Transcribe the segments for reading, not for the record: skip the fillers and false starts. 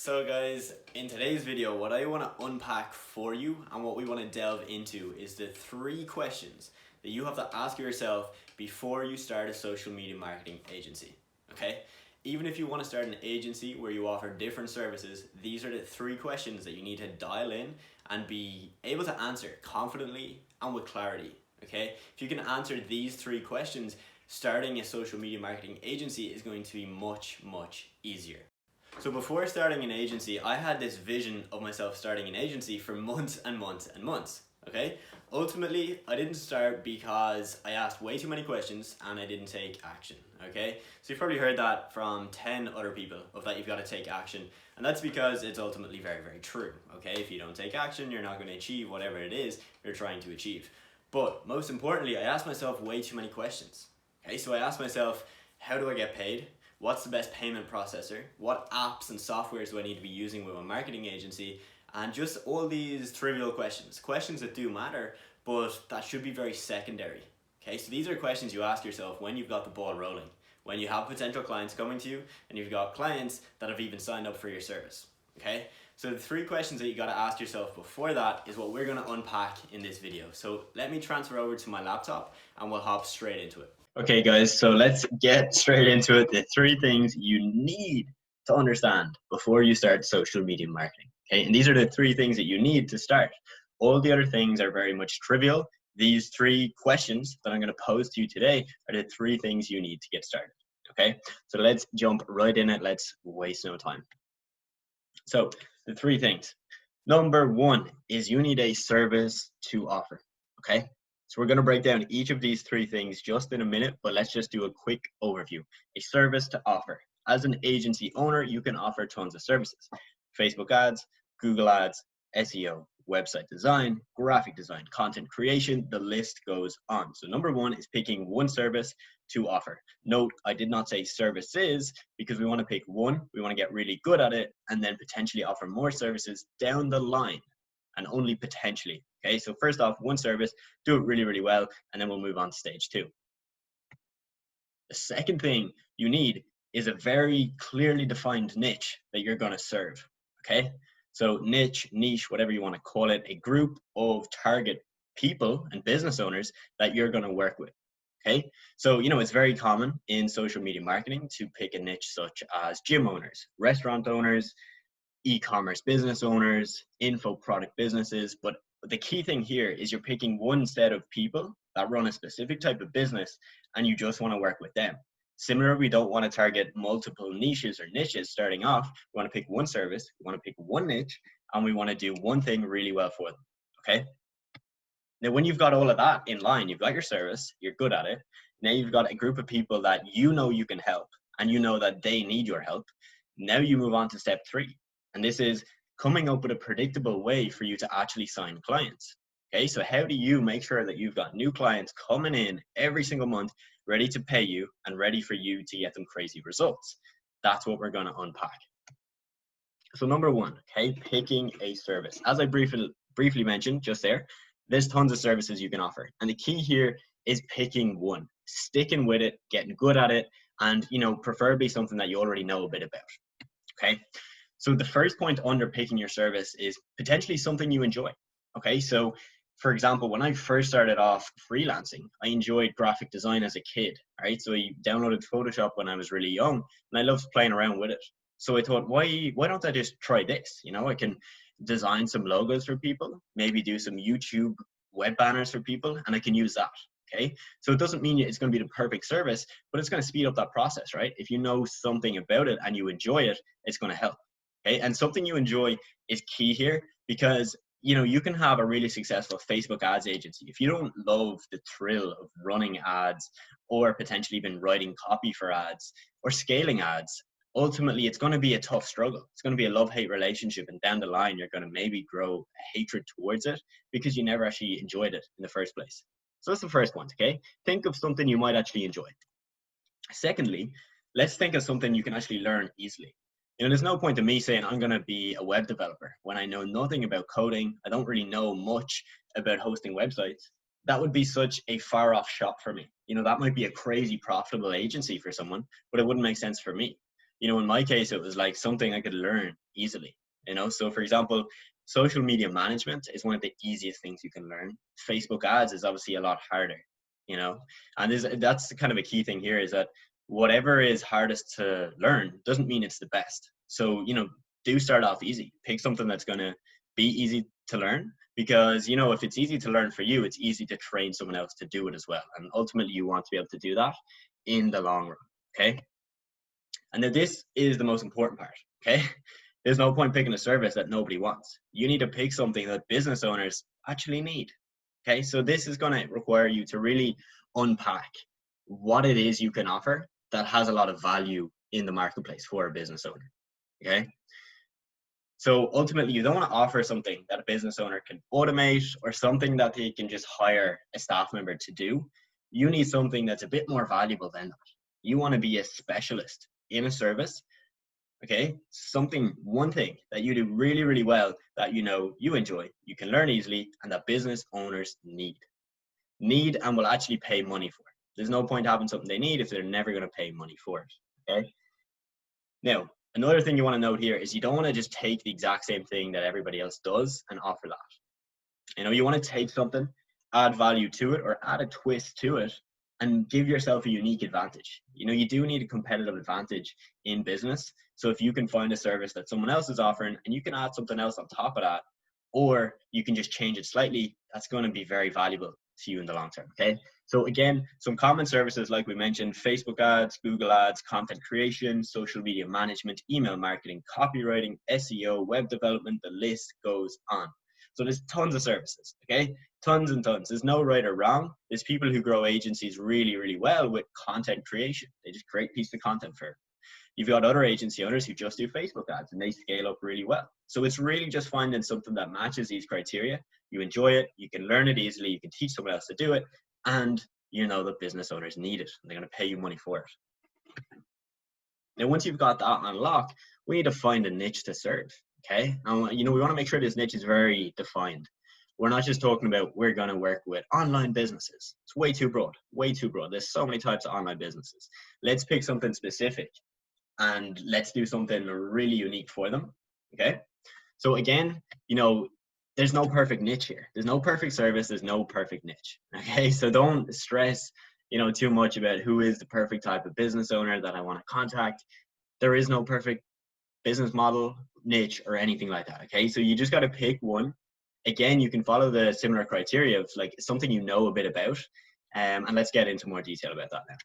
So guys, in today's video, what I want to unpack for you and what we want to delve into is the 3 questions that you have to ask yourself before you start a social media marketing agency, okay? Even if you want to start an agency where you offer different services, these are the 3 questions that you need to dial in and be able to answer confidently and with clarity, okay? If you can answer these 3 questions, starting a social media marketing agency is going to be much, much easier. So before starting an agency, I had this vision of myself starting an agency for months and months and months, okay? Ultimately, I didn't start because I asked way too many questions and I didn't take action, okay? So you've probably heard that from 10 other people, of that you've got to take action. And that's because it's ultimately very, very true, okay? If you don't take action, you're not going to achieve whatever it is you're trying to achieve. But most importantly, I asked myself way too many questions, okay? So I asked myself, how do I get paid? What's the best payment processor? What apps and softwares do I need to be using with my marketing agency? And just all these trivial questions that do matter, but that should be very secondary. Okay, so these are questions you ask yourself when you've got the ball rolling, when you have potential clients coming to you, and you've got clients that have even signed up for your service. Okay, so the 3 questions that you got to ask yourself before that is what we're going to unpack in this video. So let me transfer over to my laptop and we'll hop straight into it. Okay, guys, so let's get straight into it. The 3 things you need to understand before you start social media marketing. Okay, and these are the 3 things that you need to start. All the other things are very much trivial. These 3 questions that I'm going to pose to you today are the 3 things you need to get started. Okay, so let's jump right in it. Let's waste no time. So the 3 things. Number 1 is you need a service to offer. Okay, so we're going to break down each of these 3 things just in a minute, but let's just do a quick overview. A service to offer. As an agency owner, you can offer tons of services. Facebook ads, Google ads, SEO, website design, graphic design, content creation, the list goes on. So number 1 is picking one service to offer. Note, I did not say services because we want to pick one, we want to get really good at it, and then potentially offer more services down the line, and only potentially. Okay, so first off, one service, do it really, really well, and then we'll move on to stage 2. The second thing you need is a very clearly defined niche that you're going to serve. Okay, so niche, whatever you want to call it, a group of target people and business owners that you're going to work with. Okay, so it's very common in social media marketing to pick a niche such as gym owners, restaurant owners, e-commerce business owners, info product businesses. But the key thing here is you're picking one set of people that run a specific type of business and you just want to work with them. Similarly, we don't want to target multiple niches or niches starting off. We want to pick one service, we want to pick one niche, and we want to do one thing really well for them. Okay. Now, when you've got all of that in line, you've got your service, you're good at it. Now you've got a group of people that you can help and you know that they need your help. Now you move on to step 3. And this is coming up with a predictable way for you to actually sign clients. Okay, so how do you make sure that you've got new clients coming in every single month, ready to pay you and ready for you to get them crazy results? That's what we're going to unpack. So number 1, okay, picking a service. As I briefly mentioned just there, there's tons of services you can offer. And the key here is picking one, sticking with it, getting good at it, and preferably something that you already know a bit about. Okay, so the first point under picking your service is potentially something you enjoy. Okay, so for example, when I first started off freelancing, I enjoyed graphic design as a kid, right? So I downloaded Photoshop when I was really young and I loved playing around with it. So I thought, why don't I just try this? I can design some logos for people, maybe do some YouTube web banners for people, and I can use that. Okay, so it doesn't mean it's going to be the perfect service, but it's going to speed up that process, right? If you know something about it and you enjoy it, it's going to help. Okay, and something you enjoy is key here, because you can have a really successful Facebook ads agency. If you don't love the thrill of running ads or potentially even writing copy for ads or scaling ads, ultimately it's going to be a tough struggle. It's going to be a love-hate relationship, and down the line you're going to maybe grow a hatred towards it because you never actually enjoyed it in the first place. So that's the first one. Okay, think of something you might actually enjoy. Secondly, let's think of something you can actually learn easily. There's no point in me saying I'm going to be a web developer when I know nothing about coding. I don't really know much about hosting websites. That would be such a far off shot for me. That might be a crazy profitable agency for someone, but it wouldn't make sense for me. In my case, it was like something I could learn easily. So for example, social media management is one of the easiest things you can learn. Facebook ads is obviously a lot harder, you know, and that's kind of a key thing here, is that whatever is hardest to learn doesn't mean it's the best. So, do start off easy. Pick something that's going to be easy to learn, because, if it's easy to learn for you, it's easy to train someone else to do it as well. And ultimately, you want to be able to do that in the long run. Okay. And now this is the most important part. Okay. There's no point picking a service that nobody wants. You need to pick something that business owners actually need. Okay. So this is going to require you to really unpack what it is you can offer that has a lot of value in the marketplace for a business owner. Okay. So ultimately, you don't want to offer something that a business owner can automate or something that they can just hire a staff member to do. You need something that's a bit more valuable than that. You want to be a specialist in a service. Okay, one thing that you do really, really well, that you enjoy, you can learn easily, and that business owners need and will actually pay money for. There's no point having something they need if they're never going to pay money for it. Okay. Now, another thing you want to note here is you don't want to just take the exact same thing that everybody else does and offer that. You want to take something, add value to it, or add a twist to it, and give yourself a unique advantage. You do need a competitive advantage in business. So if you can find a service that someone else is offering and you can add something else on top of that, or you can just change it slightly, that's going to be very valuable to you in the long term. Okay. So again, some common services, like we mentioned: Facebook ads, Google ads, content creation, social media management, email marketing, copywriting, SEO, web development, the list goes on. So there's tons of services, okay? Tons and tons. There's no right or wrong. There's people who grow agencies really, really well with content creation. They just create pieces of content for it. You've got other agency owners who just do Facebook ads and they scale up really well. So it's really just finding something that matches these criteria. You enjoy it, you can learn it easily, you can teach someone else to do it, and you know that business owners need it and they're going to pay you money for it. Now, once you've got that on lock, we need to find a niche to serve. Okay. And we want to make sure this niche is very defined. We're not just talking about we're going to work with online businesses. It's way too broad, way too broad. There's so many types of online businesses. Let's pick something specific and let's do something really unique for them. Okay. So again, there's no perfect niche here. There's no perfect service. There's no perfect niche. Okay. So don't stress, too much about who is the perfect type of business owner that I want to contact. There is no perfect business model, niche, or anything like that. Okay. So you just got to pick one. Again, you can follow the similar criteria of like something you know a bit about. And let's get into more detail about that now.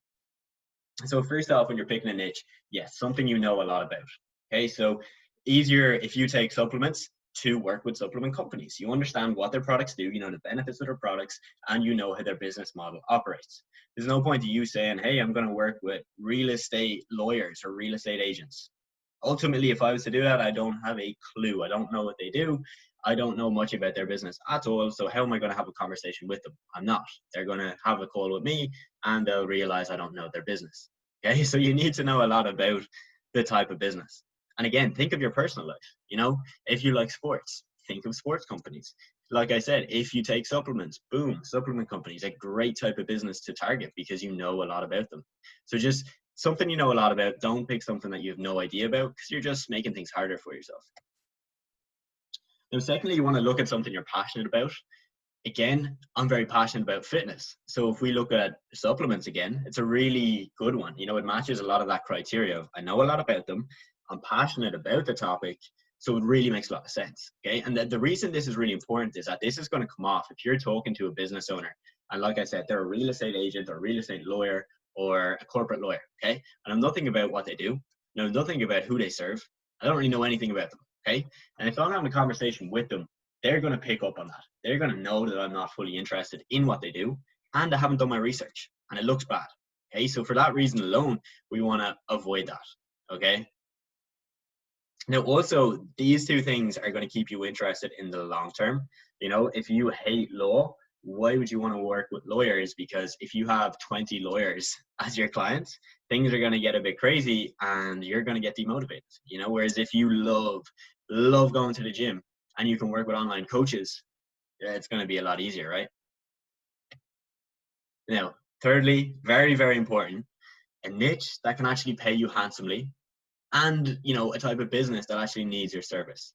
So first off, when you're picking a niche, yes, something you know a lot about. Okay, so easier if you take supplements to work with supplement companies. You understand what their products do, you know the benefits of their products, and you know how their business model operates. There's no point to you saying, hey, I'm going to work with real estate lawyers or real estate agents. Ultimately, if I was to do that, I don't have a clue. I don't know what they do. I don't know much about their business at all. So how am I going to have a conversation with them? I'm not. They're going to have a call with me and they'll realize I don't know their business. Okay. So you need to know a lot about the type of business. And again, think of your personal life. If you like sports, think of sports companies. Like I said, if you take supplements, boom, supplement companies, a great type of business to target because you know a lot about them. So just something you know a lot about. Don't pick something that you have no idea about because you're just making things harder for yourself. Now, secondly, you want to look at something you're passionate about. Again, I'm very passionate about fitness. So if we look at supplements again, it's a really good one. It matches a lot of that criteria. I know a lot about them. I'm passionate about the topic. So it really makes a lot of sense. Okay. And the reason this is really important is that this is going to come off if you're talking to a business owner. And like I said, they're a real estate agent or a real estate lawyer or a corporate lawyer. Okay. And I'm nothing about what they do. I know nothing about who they serve. I don't really know anything about them. Okay. And if I'm having a conversation with them, they're going to pick up on that. They're going to know that I'm not fully interested in what they do and I haven't done my research and it looks bad. Okay. So for that reason alone, we want to avoid that. Okay. Now, also, these two things are going to keep you interested in the long term. If you hate law, why would you want to work with lawyers? Because if you have 20 lawyers as your clients, things are going to get a bit crazy and you're going to get demotivated. Whereas if you love going to the gym and you can work with online coaches, it's going to be a lot easier, right? Now, thirdly, very, very important, a niche that can actually pay you handsomely and, you know, a type of business that actually needs your service.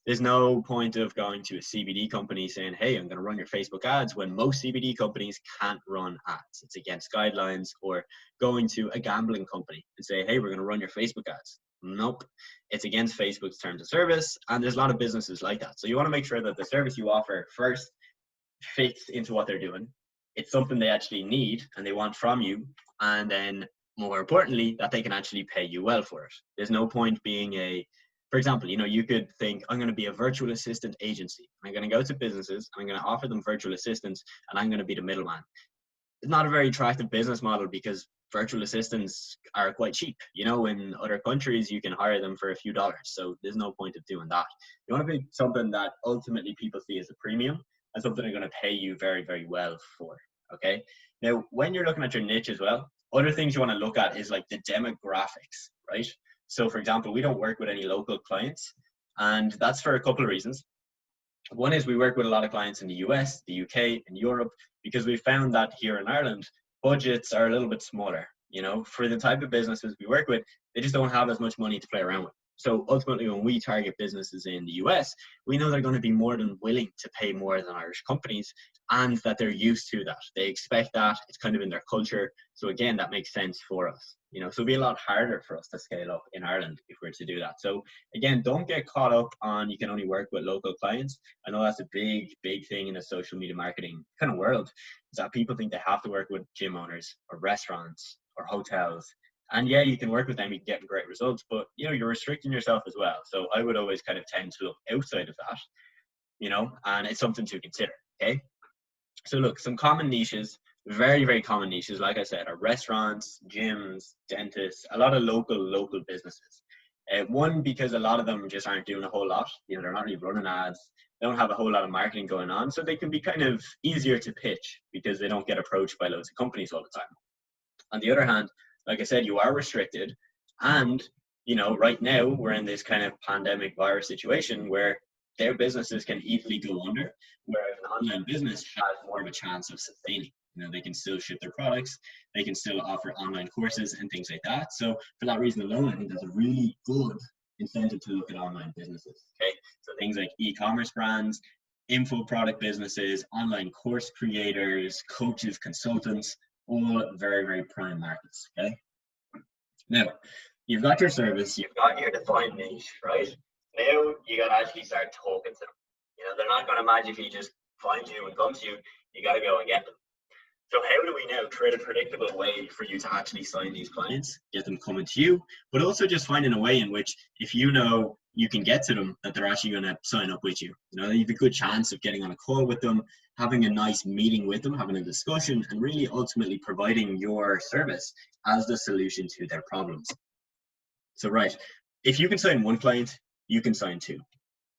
There's no point of going to a CBD company saying, hey, I'm going to run your Facebook ads, when most CBD companies can't run ads. It's against guidelines. Or going to a gambling company and say, hey, we're going to run your Facebook ads. Nope. It's against Facebook's terms of service. And there's a lot of businesses like that. So you want to make sure that the service you offer first fits into what they're doing. It's something they actually need and they want from you. And then more importantly, that they can actually pay you well for it. There's no point being for example, you know, you could think, I'm going to be a virtual assistant agency. I'm going to go to businesses, I'm going to offer them virtual assistants, and I'm going to be the middleman. It's not a very attractive business model because virtual assistants are quite cheap. You know, in other countries, you can hire them for a few dollars. So there's no point of doing that. You want to be something that ultimately people see as a premium and something they're going to pay you very, very well for. Okay. Now, when you're looking at your niche as well, other things you want to look at is like the demographics, right? So for example, we don't work with any local clients, and that's for a couple of reasons. One is we work with a lot of clients in the US, the UK, and Europe, because we found that here in Ireland, budgets are a little bit smaller. You know, for the type of businesses we work with, they just don't have as much money to play around with. So ultimately, when we target businesses in the US, we know they're going to be more than willing to pay more than Irish companies, and that they're used to that. They expect that. It's kind of in their culture. So again, that makes sense for us. You know, so it'd be a lot harder for us to scale up in Ireland if we were to do that. So again, don't get caught up on you can only work with local clients. I know that's a big, big thing in the social media marketing kind of world, is that people think they have to work with gym owners or restaurants or hotels. And yeah, you can work with them, you can get great results, but you know, you're restricting yourself as well. So I would always kind of tend to look outside of that, you know, and it's something to consider. Okay. So look, some common niches, very, very common niches, like I said, are restaurants, gyms, dentists, a lot of local businesses. One, because a lot of them just aren't doing a whole lot. You know, they're not really running ads. They don't have a whole lot of marketing going on. So they can be kind of easier to pitch because they don't get approached by loads of companies all the time. On the other hand, like I said, you are restricted. And, you know, right now we're in this kind of pandemic virus situation where their businesses can easily go under, whereas an online business has more of a chance of sustaining. You know, they can still ship their products, they can still offer online courses and things like that. So for that reason alone, I think that's a really good incentive to look at online businesses. Okay, so things like e-commerce brands, info product businesses, online course creators, coaches, consultants, all very, very prime markets. Okay. Now, you've got your service, you've got your defined niche, right? Now you gotta actually start talking to them. You know, they're not gonna magically just find you and come to you. You gotta go and get them. So how do we now create a predictable way for you to actually sign these clients, get them coming to you, but also just finding a way in which, if you know you can get to them, that they're actually going to sign up with you. You know, you have a good chance of getting on a call with them, having a nice meeting with them, having a discussion, and really ultimately providing your service as the solution to their problems. So, right, if you can sign one client, you can sign two.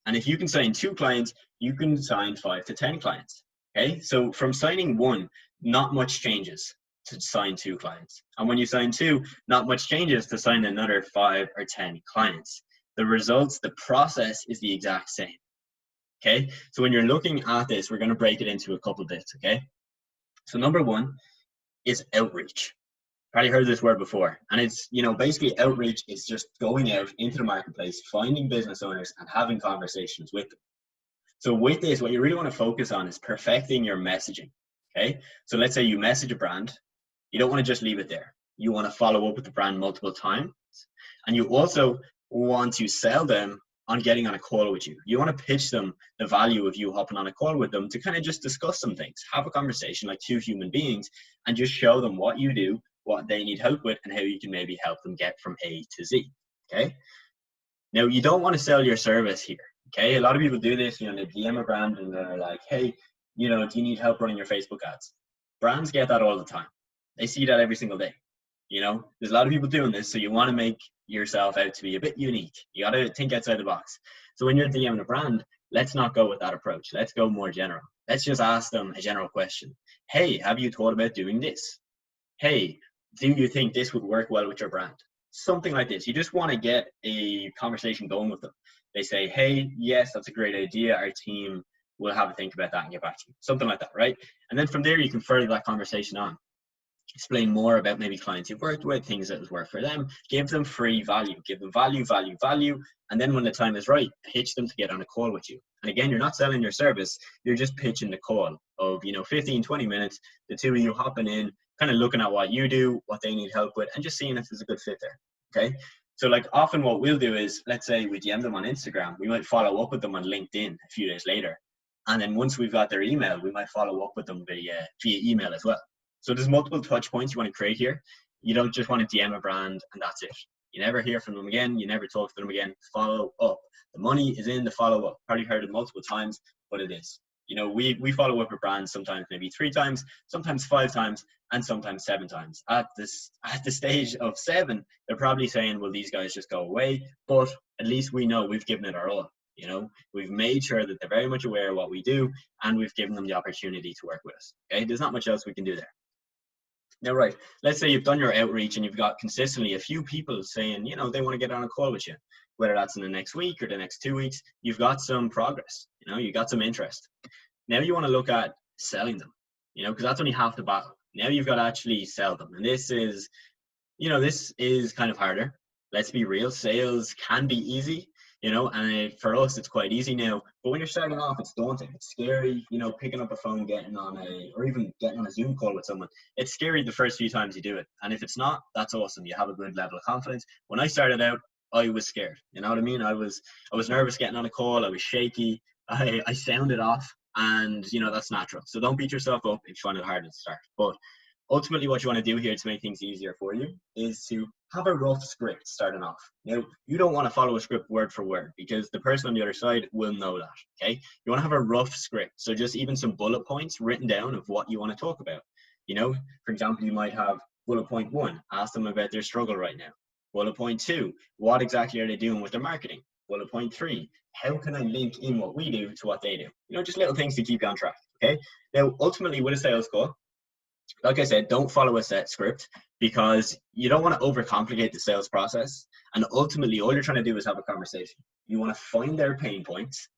And if you can sign two clients, you can sign 5 to 10 clients. Okay, so from signing one, not much changes to sign two clients. And when you sign two, not much changes to sign another 5 or 10 clients. The results, the process is the exact same. Okay, so when you're looking at this, we're going to break it into a couple bits. Okay, so number one is outreach. Probably heard this word before, and it's, you know, basically outreach is just going out into the marketplace, finding business owners and having conversations with them. So with this, what you really want to focus on is perfecting your messaging. Okay, so let's say you message a brand, you don't want to just leave it there. You want to follow up with the brand multiple times, and you also want to sell them on getting on a call with you. You want to pitch them the value of you hopping on a call with them to kind of just discuss some things, have a conversation like two human beings, and just show them what you do, what they need help with, and how you can maybe help them get from A to Z. Okay, now you don't want to sell your service here. Okay, a lot of people do this, you know, they DM a brand and they're like, hey, you know, do you need help running your Facebook ads? Brands get that all the time. They see that every single day. You know, there's a lot of people doing this, so you want to make yourself out to be a bit unique. You got to think outside the box. So when you're DMing a brand, let's not go with that approach. Let's go more general. Let's just ask them a general question. Hey, have you thought about doing this? Hey, do you think this would work well with your brand? Something like this. You just want to get a conversation going with them. They say, hey, yes, that's a great idea. Our team will have a think about that and get back to you. Something like that, right? And then from there, you can further that conversation on. explain more about maybe clients you've worked with, things that has worked for them, give them free value, give them value, value, value. And then when the time is right, pitch them to get on a call with you. And again, you're not selling your service, you're just pitching the call of, 15, 20 minutes, the two of you hopping in, kind of looking at what you do, what they need help with, and just seeing if there's a good fit there. Okay. So like often what we'll do is, let's say we DM them on Instagram, we might follow up with them on LinkedIn a few days later. And then once we've got their email, we might follow up with them via email as well. So there's multiple touch points you want to create here. You don't just want to DM a brand and that's it. You never hear from them again. You never talk to them again. Follow up. The money is in the follow up. Probably heard it multiple times, but it is. We follow up with brands sometimes maybe 3 times, sometimes 5 times, and sometimes 7 times. At the stage of 7, they're probably saying, well, these guys just go away. But at least we know we've given it our all. We've made sure that they're very much aware of what we do, and we've given them the opportunity to work with us. Okay, there's not much else we can do there. Now, right, let's say you've done your outreach and you've got consistently a few people saying, they want to get on a call with you, whether that's in the next week or the next 2 weeks. You've got some progress, you got some interest. Now you want to look at selling them, because that's only half the battle. Now you've got to actually sell them. And this is kind of harder. Let's be real. Sales can be easy, and for us, it's quite easy now. But when you're starting off, it's daunting. It's scary, picking up a phone, or even getting on a Zoom call with someone. It's scary the first few times you do it. And if it's not, that's awesome. You have a good level of confidence. When I started out, I was scared. You know what I mean? I was nervous getting on a call. I was shaky. I sounded off, and that's natural. So don't beat yourself up if you find it hard to start. But ultimately, what you want to do here to make things easier for you is to have a rough script starting off. Now, you don't want to follow a script word for word because the person on the other side will know that, okay? You want to have a rough script. So just even some bullet points written down of what you want to talk about. For example, you might have bullet point 1, ask them about their struggle right now. Bullet point 2, what exactly are they doing with their marketing? Bullet point 3, how can I link in what we do to what they do? Just little things to keep you on track, okay? Now, ultimately, with a sales call, like I said, don't follow a set script because you don't want to overcomplicate the sales process. And ultimately, all you're trying to do is have a conversation. You want to find their pain points,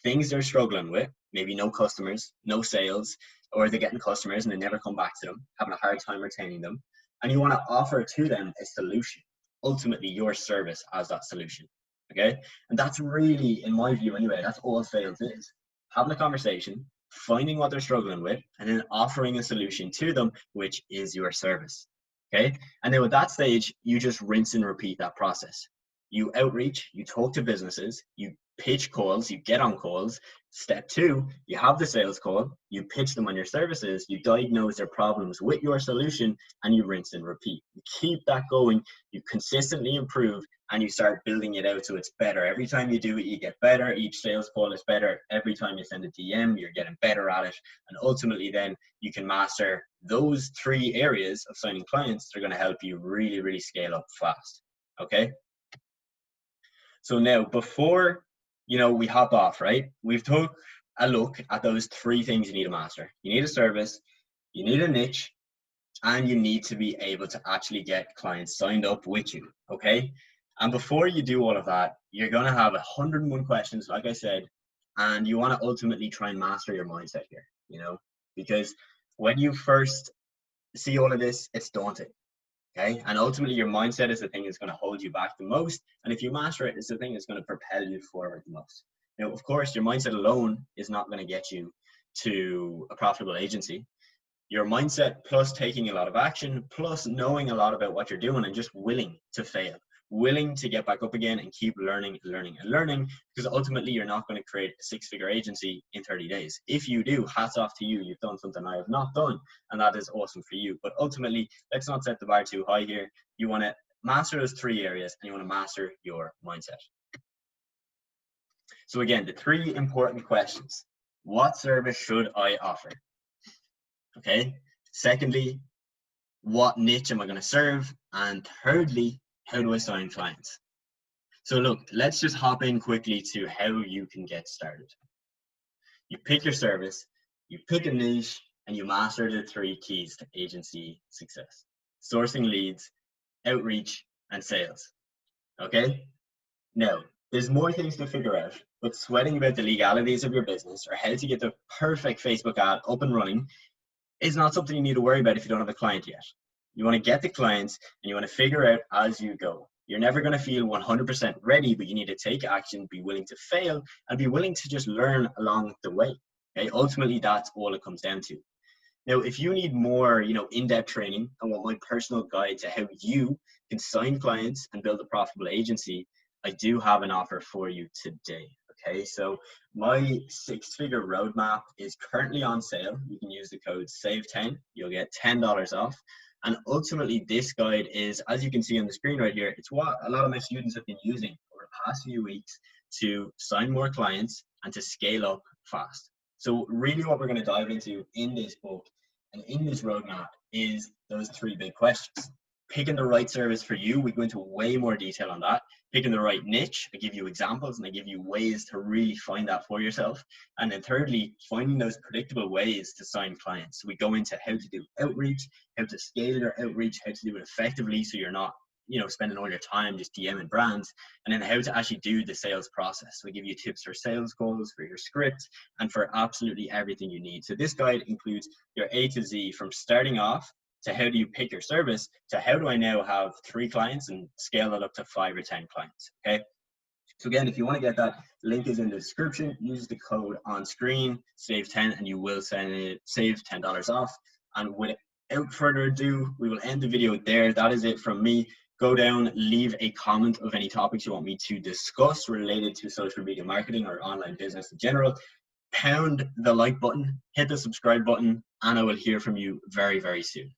things they're struggling with, maybe no customers, no sales, or they're getting customers and they never come back to them, having a hard time retaining them. And you want to offer to them a solution, ultimately your service as that solution. Okay. And that's really, in my view anyway, that's all sales is. Having a conversation, finding what they're struggling with, and then offering a solution to them, which is your service. Okay. And then at that stage, you just rinse and repeat that process. You outreach, you talk to businesses, you pitch calls, you get on calls. Step 2, you have the sales call, you pitch them on your services, you diagnose their problems with your solution, and you rinse and repeat. You keep that going, you consistently improve, and you start building it out so it's better. Every time you do it, you get better. Each sales call is better. Every time you send a DM, you're getting better at it. And ultimately then you can master those 3 areas of signing clients that are going to help you really, really scale up fast. Okay. So now before, we hop off, right? We've took a look at those 3 things you need to master. You need a service, you need a niche, and you need to be able to actually get clients signed up with you, okay? And before you do all of that, you're going to have 101 questions, like I said, and you want to ultimately try and master your mindset here, because when you first see all of this, it's daunting. Okay. And ultimately your mindset is the thing that's going to hold you back the most. And if you master it, it's the thing that's going to propel you forward the most. Now, of course, your mindset alone is not going to get you to a profitable agency. Your mindset plus taking a lot of action, plus knowing a lot about what you're doing and just willing to fail, willing to get back up again and keep learning, because ultimately you're not going to create a 6-figure agency in 30 days. If you do, hats off to you. You've done something I have not done, and that is awesome for you. But ultimately, let's not set the bar too high here. You want to master those 3 areas, and you want to master your mindset. So again, the 3 important questions. What service should I offer? Okay. Secondly, what niche am I going to serve? And thirdly, how do I sign clients? So look, let's just hop in quickly to how you can get started. You pick your service, you pick a niche, and you master the 3 keys to agency success: sourcing leads, outreach, and sales. Okay? Now, there's more things to figure out, but sweating about the legalities of your business or how to get the perfect Facebook ad up and running is not something you need to worry about if you don't have a client yet. You want to get the clients and you want to figure out as you go. You're never going to feel 100% ready, but you need to take action, be willing to fail, and be willing to just learn along the way. Okay? Ultimately, that's all it comes down to. Now, if you need more, in-depth training and want my personal guide to how you can sign clients and build a profitable agency, I do have an offer for you today. Okay, so my 6-figure roadmap is currently on sale. You can use the code SAVE10. You'll get $10 off. And ultimately, this guide is, as you can see on the screen right here, it's what a lot of my students have been using over the past few weeks to sign more clients and to scale up fast. So really what we're going to dive into in this book and in this roadmap is those 3 big questions. Picking the right service for you, we go into way more detail on that. Picking the right niche, I give you examples and I give you ways to really find that for yourself. And then thirdly, finding those predictable ways to sign clients. We go into how to do outreach, how to scale your outreach, how to do it effectively so you're not spending all your time just DMing brands, and then how to actually do the sales process. We give you tips for sales goals, for your script, and for absolutely everything you need. So this guide includes your A to Z, from starting off to how do you pick your service to how do I now have 3 clients and scale that up to 5 or 10 clients. Okay. So again, if you want to get that, link is in the description. Use the code on screen, SAVE10, and you will save $10 off. And without further ado, we will end the video there. That is it from me. Go down, leave a comment of any topics you want me to discuss related to social media marketing or online business in general. Pound the like button, hit the subscribe button, and I will hear from you very, very soon.